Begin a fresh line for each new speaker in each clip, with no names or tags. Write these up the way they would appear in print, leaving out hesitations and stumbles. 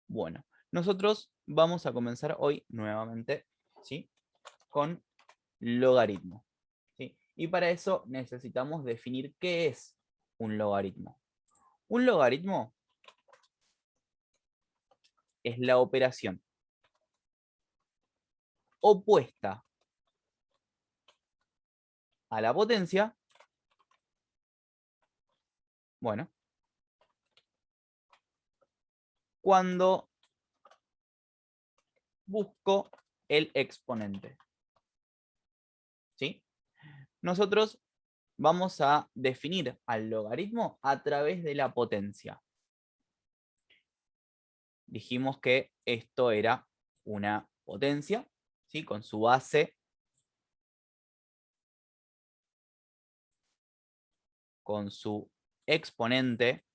Bueno, nosotros vamos a comenzar hoy nuevamente, ¿sí? Con logaritmo, ¿sí? Y para eso necesitamos definir qué es un logaritmo. Un logaritmo es la operación opuesta a la potencia, bueno, cuando busco el exponente, ¿sí? Nosotros vamos a definir al logaritmo a través de la potencia. Dijimos que esto era una potencia, ¿sí? Con su base, con su exponente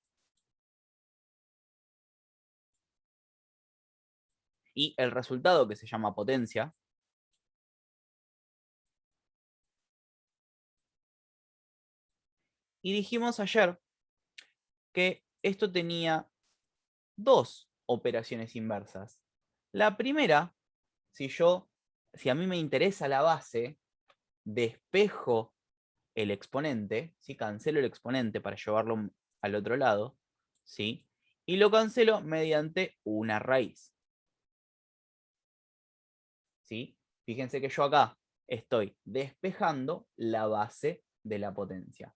y el resultado que se llama potencia. Y dijimos ayer que esto tenía dos operaciones inversas. La primera, si a mí me interesa la base, despejo el exponente, ¿sí? Cancelo el exponente para llevarlo al otro lado, ¿sí? Y lo cancelo mediante una raíz, ¿sí? Fíjense que yo acá estoy despejando la base de la potencia.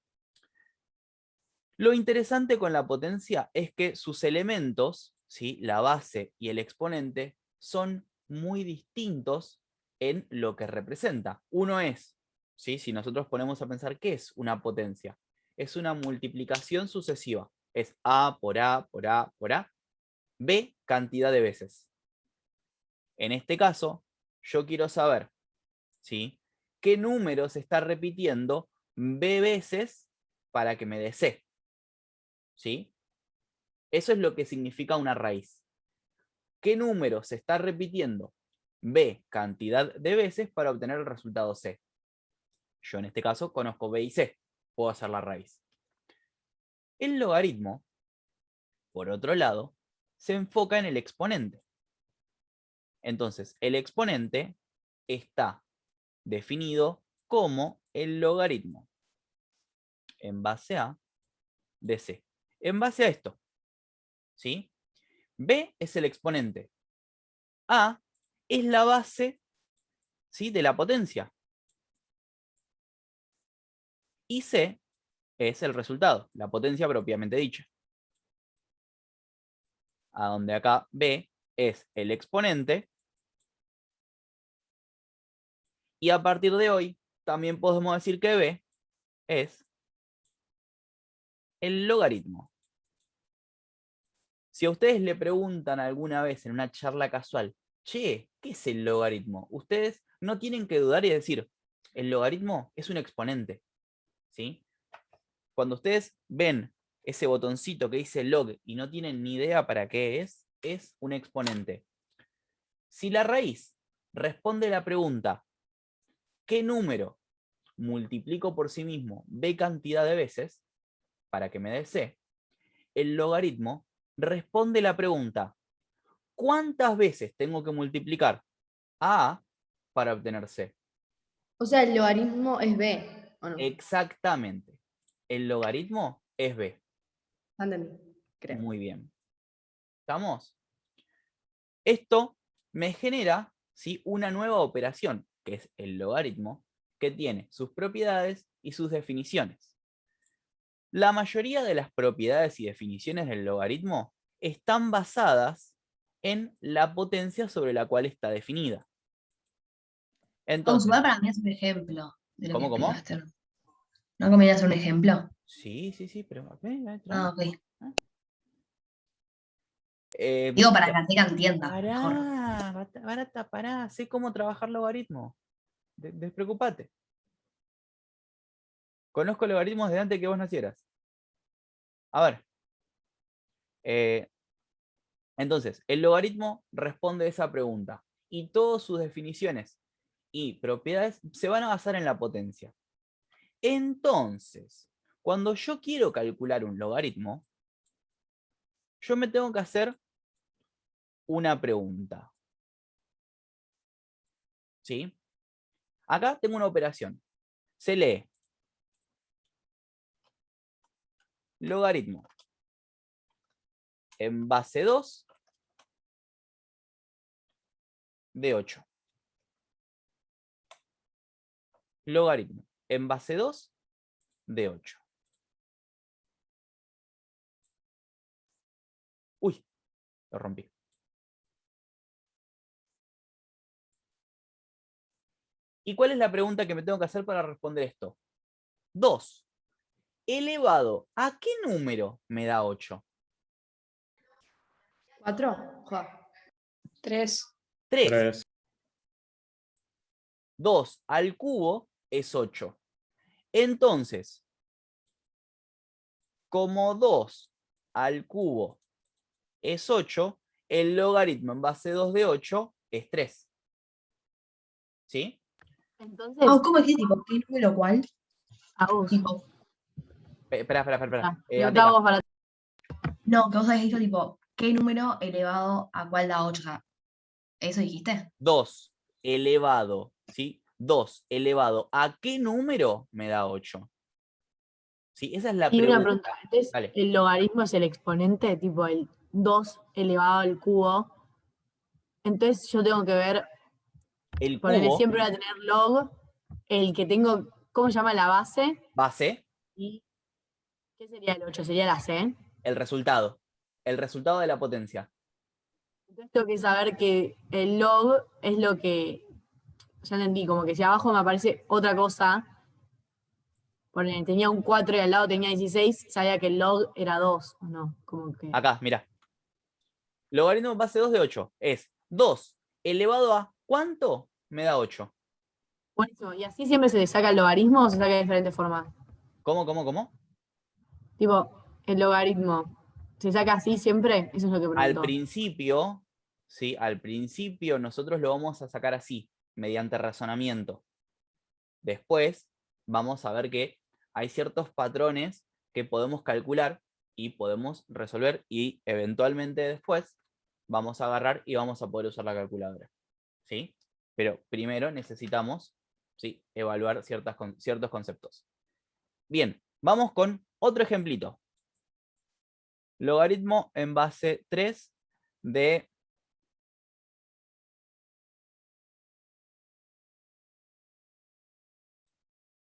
Lo interesante con la potencia es que sus elementos, ¿sí? La base y el exponente, son muy distintos en lo que representa. Uno es, ¿sí? Si nosotros ponemos a pensar qué es una potencia, es una multiplicación sucesiva. Es A por A por A por A, B cantidad de veces. En este caso, yo quiero saber, ¿sí? ¿Qué número se está repitiendo B veces para que me dé C? ¿Sí? Eso es lo que significa una raíz. ¿Qué número se está repitiendo B cantidad de veces para obtener el resultado C? Yo en este caso conozco B y C. Puedo hacer la raíz. El logaritmo, por otro lado, se enfoca en el exponente. Entonces, el exponente está definido como el logaritmo en base a de C. En base a esto, ¿sí? B es el exponente. A es la base, ¿sí? De la potencia. Y C es el resultado, la potencia propiamente dicha. A donde acá B es el exponente. Y a partir de hoy, también podemos decir que B es el logaritmo. Si a ustedes le preguntan alguna vez en una charla casual, che, ¿qué es el logaritmo? Ustedes no tienen que dudar y decir, el logaritmo es un exponente, ¿sí? Cuando ustedes ven ese botoncito que dice log y no tienen ni idea para qué es un exponente. Si la raíz responde la pregunta, ¿qué número multiplico por sí mismo b cantidad de veces para que me dé c? El logaritmo responde la pregunta, ¿cuántas veces tengo que multiplicar a para obtener c?
O sea, el logaritmo es b, ¿o no?
Exactamente. El logaritmo es b.
Entendí, creo.
Muy bien. ¿Estamos? Esto me genera, ¿sí? Una nueva operación, que es el logaritmo, que tiene sus propiedades y sus definiciones. La mayoría de las propiedades y definiciones del logaritmo están basadas en la potencia sobre la cual está definida. Entonces,
Igual para mí es un ejemplo de lo que
¿cómo, cómo?
explicaste. ¿No conviene hacer un ejemplo?
Sí, sí, sí, pero
Ah,
tranqui.
ok. Digo para que
Mira,
la chica entienda mejor.
pará, barata, pará, sé cómo trabajar logaritmo. Despreocupate. Conozco logaritmos desde antes que vos nacieras. A ver, eh, entonces, el logaritmo responde a esa pregunta y todas sus definiciones y propiedades se van a basar en la potencia. Entonces, cuando yo quiero calcular un logaritmo, yo me tengo que hacer una pregunta. ¿Sí? Acá tengo una operación. Se lee logaritmo en base 2 de 8. Logaritmo en base 2 de 8. Uy, lo rompí. ¿Y cuál es la pregunta que me tengo que hacer para responder esto? 2 elevado a qué número me da 8?
4.
3.
3. 2 al cubo es 8. Entonces, como 2 al cubo es 8, el logaritmo en base 2 de 8 es 3. ¿Sí?
Entonces,
¿Cómo es que tipo qué número cuál? Tipo,
Espera.
preguntaba vos para...
no, que vos habéis dicho tipo, ¿qué número elevado a cuál da 8? O sea, ¿eso dijiste?
2 elevado, ¿sí? 2 elevado a qué número me da 8. ¿Sí? Esa es la
Y
pregunta.
una pregunta, entonces,
Dale.
¿el logaritmo es el exponente, tipo el 2 elevado al cubo? Entonces yo tengo que ver,
El
ponele,
cubo,
siempre voy a tener log, el que tengo, ¿cómo se llama la base?
base,
¿Y qué sería el 8? ¿Sería la C?
el resultado. El resultado de la potencia.
Entonces tengo que saber que el log es lo que, ya entendí, como que si abajo me aparece otra cosa, ponele, tenía un 4 y al lado tenía 16, sabía que el log era 2, ¿o no? Como que...
Acá, mira. Logaritmo base 2 de 8 es 2 elevado a ¿cuánto? Me da 8.
Buenísimo. ¿Y así siempre se le saca el logaritmo o se saca de diferentes formas?
¿Cómo?
Tipo, el logaritmo, ¿se saca así siempre? Eso es lo que
Al
preguntó.
principio, ¿sí? Al principio nosotros lo vamos a sacar así, mediante razonamiento. Después vamos a ver que hay ciertos patrones que podemos calcular y podemos resolver y eventualmente después vamos a agarrar y vamos a poder usar la calculadora. ¿Sí? Pero primero necesitamos, ¿sí?, evaluar ciertos conceptos. Bien, vamos con otro ejemplito. Logaritmo en base 3 de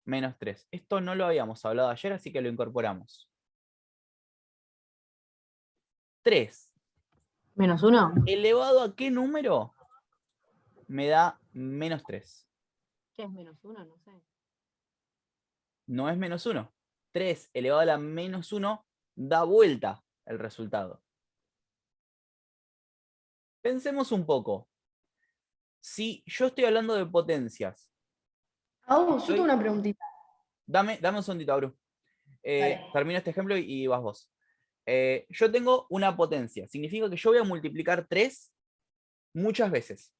menos 3. Esto no lo habíamos hablado ayer, así que lo incorporamos. 3
¿Menos 1?
elevado a qué número me da menos 3.
¿Qué es menos 1? No sé.
No es menos 1. 3 elevado a la menos 1 da vuelta el resultado. Pensemos un poco. Si yo estoy hablando de potencias.
Yo tengo una preguntita.
Dame un segundito, Abru.
Dale.
Termino este ejemplo y vas vos. Yo tengo una potencia. Significa que yo voy a multiplicar 3 muchas veces.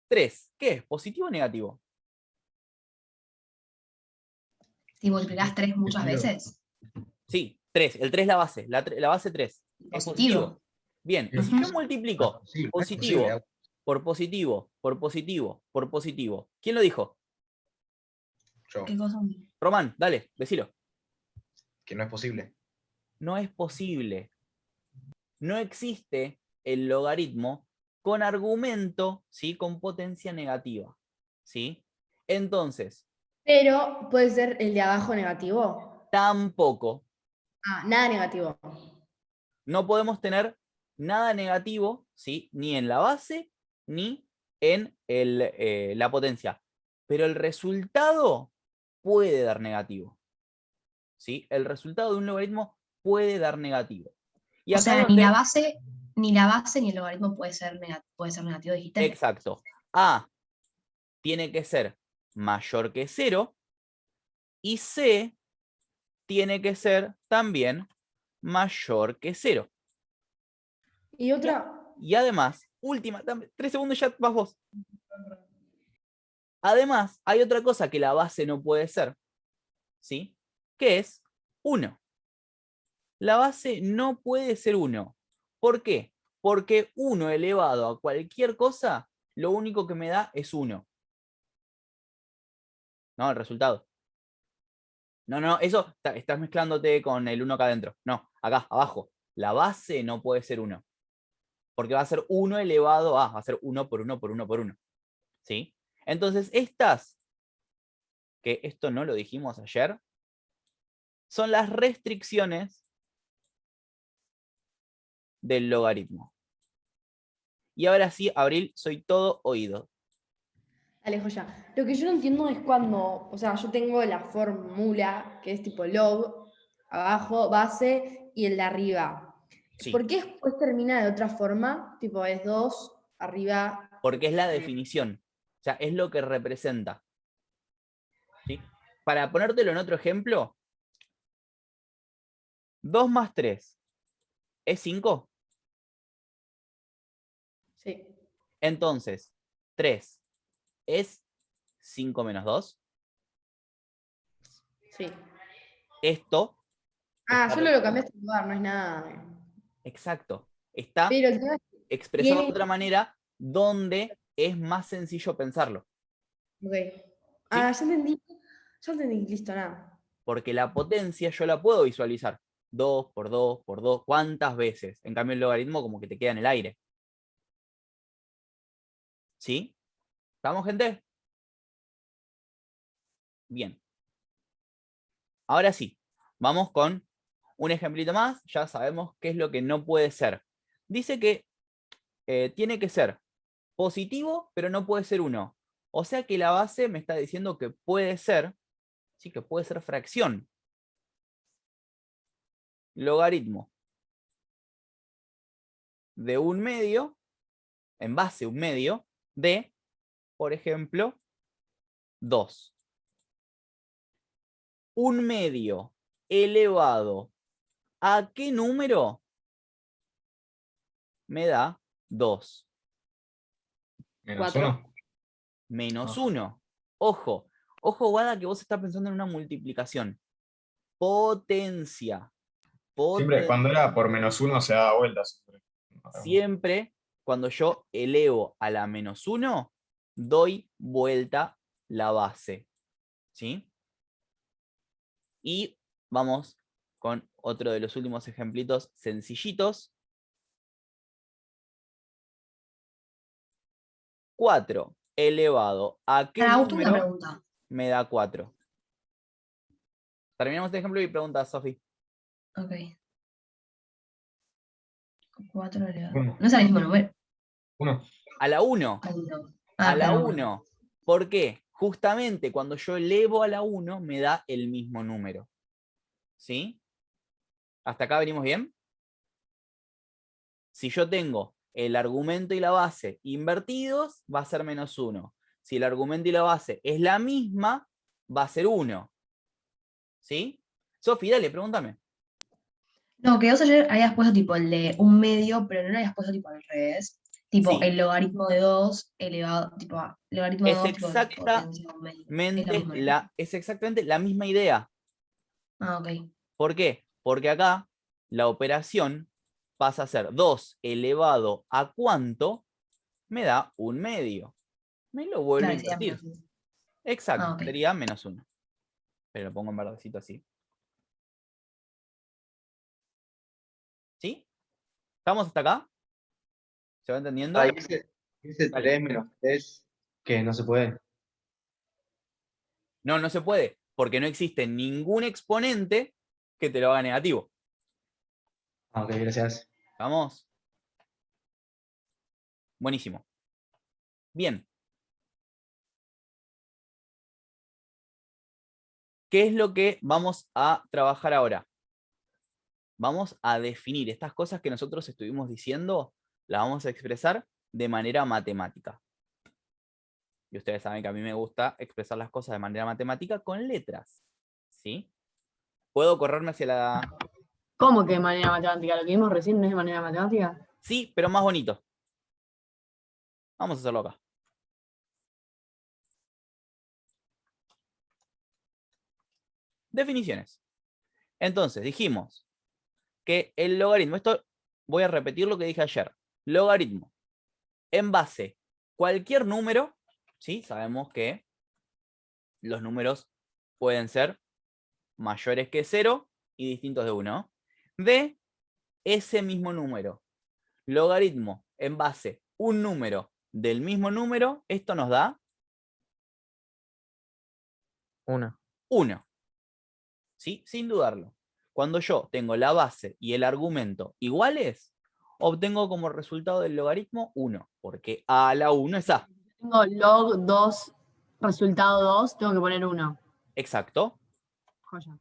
3, ¿qué es? ¿Positivo o negativo?
Si multiplicás 3 muchas veces,
Sí, 3. El 3 es la base. La base 3. ¿Es positivo? Bien, y si yo multiplico positivo por positivo, por positivo, por positivo. ¿Quién lo dijo?
Yo.
¿qué cosa?
Román, dale, decilo.
Que no es posible.
No es posible. No existe el logaritmo con argumento, ¿sí?, con potencia negativa. ¿Sí? Entonces,
Pero puede ser el de abajo negativo.
tampoco.
Nada negativo.
No podemos tener nada negativo, ¿sí?, ni en la base ni en la potencia. Pero el resultado puede dar negativo. ¿Sí? El resultado de un logaritmo puede dar negativo. Y
O
acá
sea,
donde...
ni la base ni el logaritmo puede ser negativo, dijiste.
Exacto. A tiene que ser mayor que 0 y C tiene que ser también mayor que 0.
Y otra,
Y además, última, 3 segundos ya vas vos. Además, hay otra cosa que la base no puede ser, ¿sí?, que es 1. La base no puede ser 1. ¿Por qué? Porque 1 elevado a cualquier cosa, lo único que me da es 1. ¿No? El resultado. No, eso estás mezclándote con el 1 acá adentro. No, acá, abajo. La base no puede ser 1. Porque va a ser 1 elevado a, va a ser 1 por 1 por 1 por 1. ¿Sí? Entonces, estas, que esto no lo dijimos ayer, son las restricciones del logaritmo. Y ahora sí, Abril, soy todo oído.
Alejo ya. Lo que yo no entiendo es cuando, o sea, yo tengo la fórmula, que es tipo log, abajo, base, y el de arriba.
Sí,
¿Por qué después termina de otra forma? Tipo, es 2, arriba.
porque es la definición. O sea, es lo que representa. ¿Sí? Para ponértelo en otro ejemplo, 2 más 3 es 5.
Sí,
Entonces, 3 es 5 menos 2.
sí.
Esto
Ah,
está
yo lo cambiaste de lugar, no es nada.
exacto. Está
Pero el tema es que
expresado de
tiene.
otra manera donde es más sencillo pensarlo.
Ok.
¿Sí?
Ah, ya entendí. Ya entendí, listo, nada.
Porque la potencia yo la puedo visualizar. 2 por 2 por 2. ¿Cuántas veces? En cambio, el logaritmo como que te queda en el aire. ¿Sí? ¿Estamos, gente? Bien. Ahora sí, vamos con un ejemplito más. Ya sabemos qué es lo que no puede ser. Dice que tiene que ser positivo, pero no puede ser 1. O sea que la base me está diciendo que puede ser, sí, que puede ser fracción. Logaritmo de 1/2, en base 1/2, de, por ejemplo, 2. 1/2 elevado a qué número me da 2.
Menos
4.
1.
Menos
Ah.
1. Ojo, ojo, Guada, que vos estás pensando en una multiplicación. Potencia.
Siempre, cuando era por menos 1 se daba vuelta.
Siempre cuando yo elevo a la menos 1, doy vuelta la base. ¿Sí? Y vamos con otro de los últimos ejemplitos sencillitos. 4 elevado a qué
Para Augusto, una
número
pregunta.
me da 4. Terminamos este ejemplo y pregunta, Sofi.
Ok. 4 elevado.
Uno.
No es el mismo número.
1.
A la 1.
Ah,
A la
claro.
1. ¿Por qué? Justamente cuando yo elevo a la 1 me da el mismo número. ¿Sí? ¿Hasta acá venimos bien? Si yo tengo el argumento y la base invertidos, va a ser menos 1. Si el argumento y la base es la misma, va a ser 1. ¿Sí? Sofi, dale, pregúntame.
No, que vos ayer habías puesto tipo el de 1/2, pero no lo habías puesto tipo al revés. Tipo
Sí,
el logaritmo de 2 elevado, tipo logaritmo de
es
2 tipo potencia 1/2. Es lo mismo, ¿no?
es exactamente la misma idea.
Ah, ok.
¿Por qué? Porque acá la operación pasa a ser 2 elevado a cuánto me da 1/2. Me lo vuelvo a
Claro, sería
invertir.
menos 1.
Exacto,
Ah, ok.
sería menos 1. Pero lo pongo en verdecito así. ¿Sí? ¿Estamos hasta acá? ¿Se va entendiendo?
Ahí dice
Dale.
3 menos 3, que no se puede.
No, no se puede, porque no existe ningún exponente que te lo haga negativo.
Ah, ok, gracias.
¿Vamos? Buenísimo. Bien. ¿Qué es lo que vamos a trabajar ahora? Vamos a definir estas cosas que nosotros estuvimos diciendo, las vamos a expresar de manera matemática. Y ustedes saben que a mí me gusta expresar las cosas de manera matemática con letras. ¿Sí? ¿Puedo correrme hacia la...?
¿Cómo que de manera matemática? Lo que vimos recién no es de manera matemática.
Sí, pero más bonito. Vamos a hacerlo acá. Definiciones. Entonces, dijimos que el logaritmo, esto voy a repetir lo que dije ayer. Logaritmo. En base cualquier número, ¿sí? Sabemos que los números pueden ser mayores que 0 y distintos de 1. De ese mismo número. Logaritmo en base un número del mismo número, esto nos da
1.
1. ¿Sí? Sin dudarlo. Cuando yo tengo la base y el argumento iguales, obtengo como resultado del logaritmo 1, porque a a la 1 es a.
Tengo log 2, resultado 2, tengo que poner 1.
Exacto.
Joya.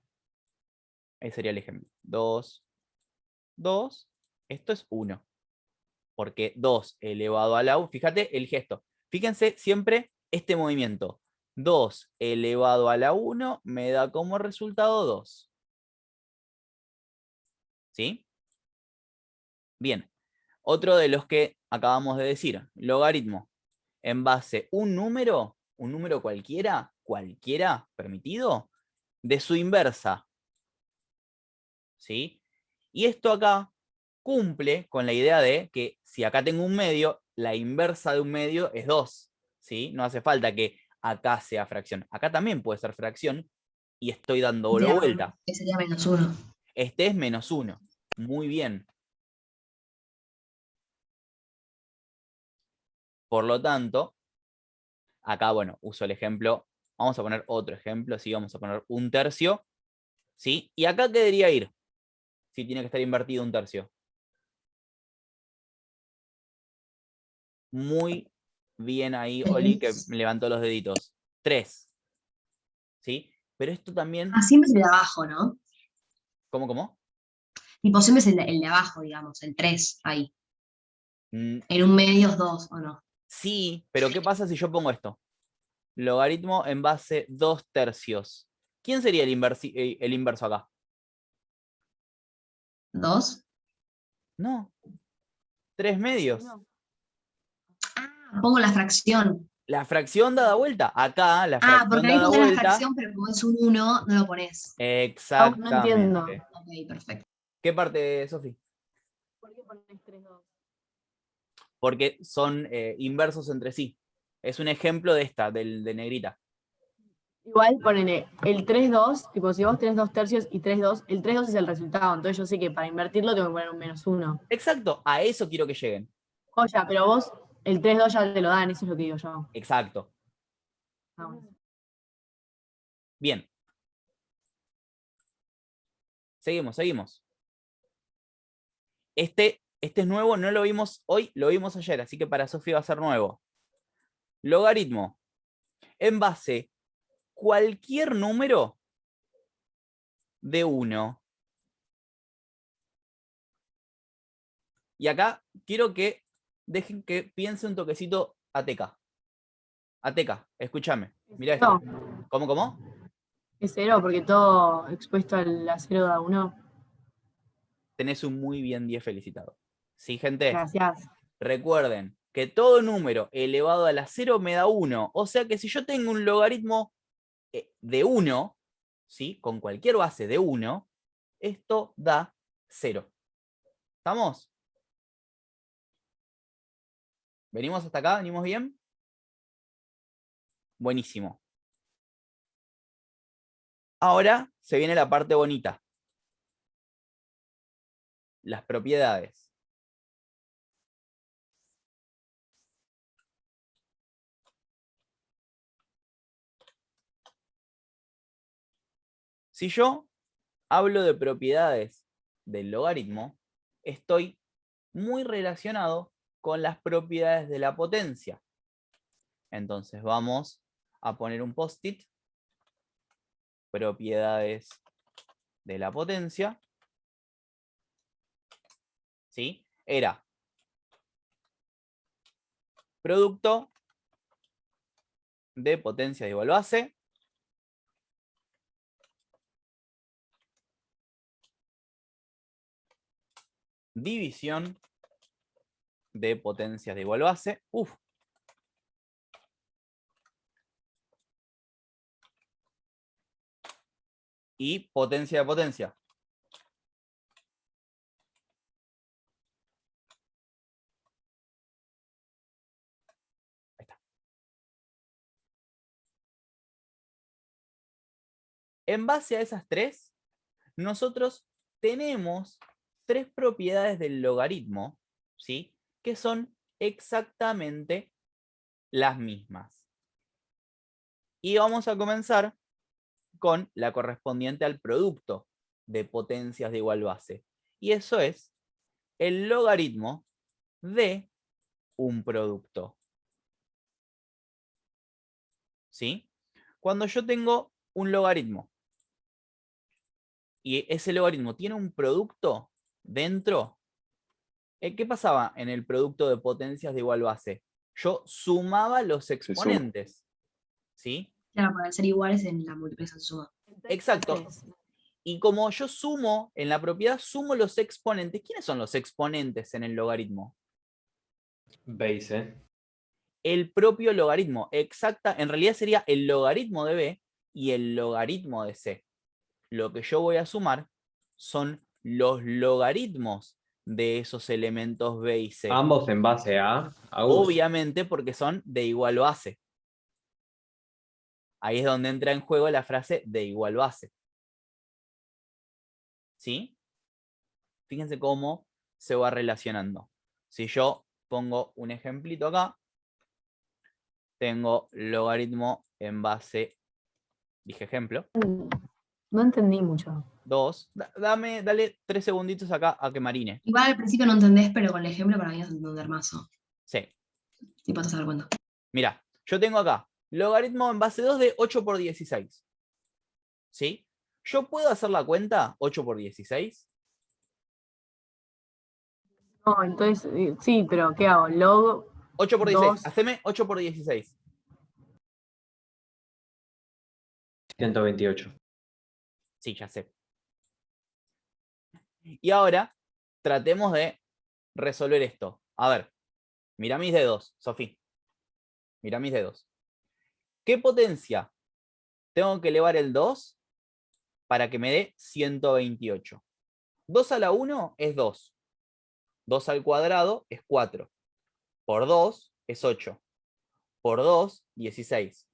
Ahí sería el ejemplo. 2, 2, esto es 1. Porque 2 elevado a la 1, fíjate el gesto. Fíjense siempre este movimiento. 2 elevado a la 1 me da como resultado 2. ¿Sí? Bien. Otro de los que acabamos de decir, logaritmo en base un número cualquiera, permitido, de su inversa. ¿Sí? Y esto acá cumple con la idea de que si acá tengo un medio, la inversa de un medio es 2. ¿Sí? No hace falta que acá sea fracción. Acá también puede ser fracción y estoy dándolo vuelta.
Que sería -1.
Este es -1. Muy bien. Por lo tanto, acá, bueno, uso el ejemplo. Vamos a poner otro ejemplo. ¿Sí? Vamos a poner 1/3. ¿Sí? ¿Y acá qué debería ir? Si tiene que estar invertido 1/3. Muy bien ahí, Oli, que me levantó los deditos. 3. ¿Sí? Pero esto también...
Ah, siempre es el de abajo, ¿no?
¿Cómo?
Tipo, siempre es el de abajo, digamos, el 3, ahí. En un medio es 2, ¿o no?
Sí, pero ¿qué pasa si yo pongo esto? Logaritmo en base 2/3. ¿Quién sería el inverso acá?
2.
No. 3/2.
No.
Ah, pongo la fracción.
La fracción dada vuelta. Acá, la
Ah, porque
fracción
ahí
dada
pondrás la
vuelta.
fracción, pero como es un 1, no lo pones.
No entiendo.
Exactamente.
Ok, perfecto.
¿Qué parte, Sofi?
¿Por qué pones 3, 2?
Porque son inversos entre sí. Es un ejemplo de esta, de negrita.
Igual ponele el 3, 2, tipo si vos tenés 2/3 y 3, 2, el 3, 2 es el resultado, entonces yo sé que para invertirlo tengo que poner un -1.
Exacto, a eso quiero que lleguen.
Joya, pero vos el 3, 2 ya te lo dan, eso es lo que digo yo.
Exacto.
Ah, bueno.
Bien. Seguimos. Este es nuevo, no lo vimos hoy, lo vimos ayer, así que para Sofi va a ser nuevo. Logaritmo. En base cualquier número de 1. Y acá quiero que dejen que piense un toquecito Ateca. Ateca, escúchame. Mirá esto.
No,
¿Cómo?
es 0 porque todo expuesto a 0 da 1.
Tenés un muy bien 10 felicitado. ¿Sí, gente?
Gracias.
Recuerden que todo número elevado a la 0 me da 1. O sea que si yo tengo un logaritmo de 1, ¿sí? Con cualquier base de 1, esto da 0. ¿Estamos? ¿Venimos hasta acá? ¿Venimos bien? Buenísimo. Ahora se viene la parte bonita. Las propiedades. Si yo hablo de propiedades del logaritmo, estoy muy relacionado con las propiedades de la potencia. Entonces vamos a poner un post-it. Propiedades de la potencia. ¿Sí? Era producto de potencia igual base división de potencias de igual base. Y potencia de potencia. En base a esas tres, nosotros tenemos tres propiedades del logaritmo, ¿sí? Que son exactamente las mismas. Y vamos a comenzar con la correspondiente al producto de potencias de igual base. Y eso es el logaritmo de un producto. ¿Sí? Cuando yo tengo un logaritmo y ese logaritmo tiene un producto dentro, ¿qué pasaba en el producto de potencias de igual base? Yo sumaba los
suma.
exponentes. ¿Sí?
Claro, para ser iguales en la multiplicación suma.
Exacto. Y como yo sumo, en la propiedad sumo los exponentes. ¿Quiénes son los exponentes en el logaritmo?
Base.
El propio logaritmo. Exacta, en realidad sería el logaritmo de B y el logaritmo de C. Lo que yo voy a sumar son los logaritmos de esos elementos B y C.
Ambos en base a U.
Obviamente porque son de igual base. Ahí es donde entra en juego la frase de igual base. ¿Sí? Fíjense cómo se va relacionando. Si yo pongo un ejemplito acá, tengo logaritmo en base, dije ejemplo,
No entendí mucho.
2. Dale 3 segunditos acá a que marine.
Igual al principio no entendés, pero con el ejemplo para mí vas a entender más.
Sí.
Tipo, te vas a dar cuenta.
Mira, yo tengo acá logaritmo en base 2 de 8 por 16. ¿Sí? ¿Yo puedo hacer la cuenta 8 por 16?
No, entonces, sí, pero ¿qué hago? Log
8 por 16.
2.
Haceme 8 por 16.
128.
Sí, ya sé. Y ahora, tratemos de resolver esto. A ver, mira mis dedos, Sofía. Mira mis dedos. ¿Qué potencia tengo que elevar el 2 para que me dé 128? 2 a la 1 es 2. 2 al cuadrado es 4. Por 2 es 8. Por 2, 16.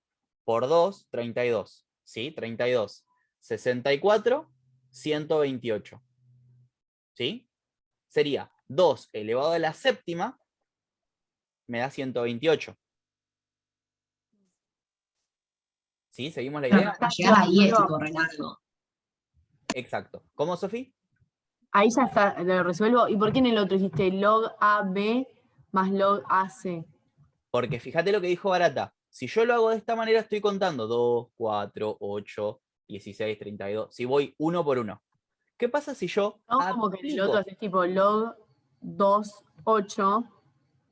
Por 2, 32. ¿Sí? 32. 64, 128. ¿Sí? Sería 2 elevado a la séptima, me da 128. ¿Sí? ¿Seguimos la idea?
Para llegar ahí es tipo re largo.
Exacto. ¿Cómo, Sofía?
Ahí ya está, lo resuelvo. ¿Y por qué en el otro hiciste log AB más log AC?
Porque fíjate lo que dijo Barata. Si yo lo hago de esta manera, estoy contando 2, 4, 8, 16, 32. Si voy uno por uno. ¿Qué pasa si yo
No, como que en el otro haces tipo log 2, 8. Te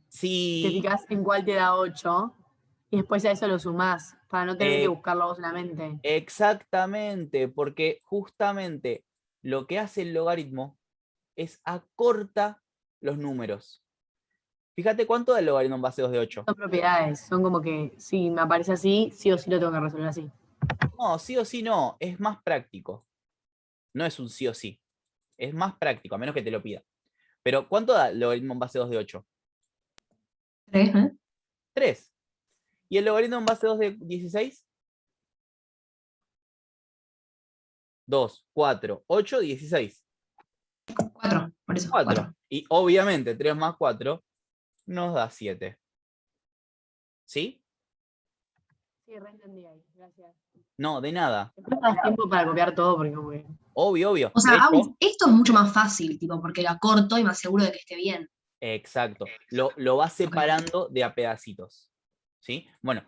Sí,
fijas en cuál te da 8. Y después a eso lo sumás, para no tener que buscarlo vos en la mente.
exactamente, porque justamente lo que hace el logaritmo es acorta los números. Fíjate cuánto da el logaritmo en base 2 de 8.
Son propiedades, son como que si me aparece así, sí o sí lo tengo que resolver así.
No, sí o sí no, es más práctico. No es un sí o sí. Es más práctico, a menos que te lo pida. Pero ¿cuánto da el logaritmo en base 2 de 8?
3, ¿eh?
3. ¿Y el logaritmo en base 2 de 16? 2, 4, 8, 16.
4, por eso.
4.
4.
Y obviamente 3 más 4 nos da 7. ¿Sí?
Sí, reentendí ahí, gracias.
No, de nada.
Después das tiempo para copiar todo porque como que...
Obvio, obvio.
O sea,
De hecho,
Agus, esto es mucho más fácil, tipo, porque la corto y me aseguro de que esté bien.
exacto. Lo vas separando de a pedacitos. ¿Sí? Bueno,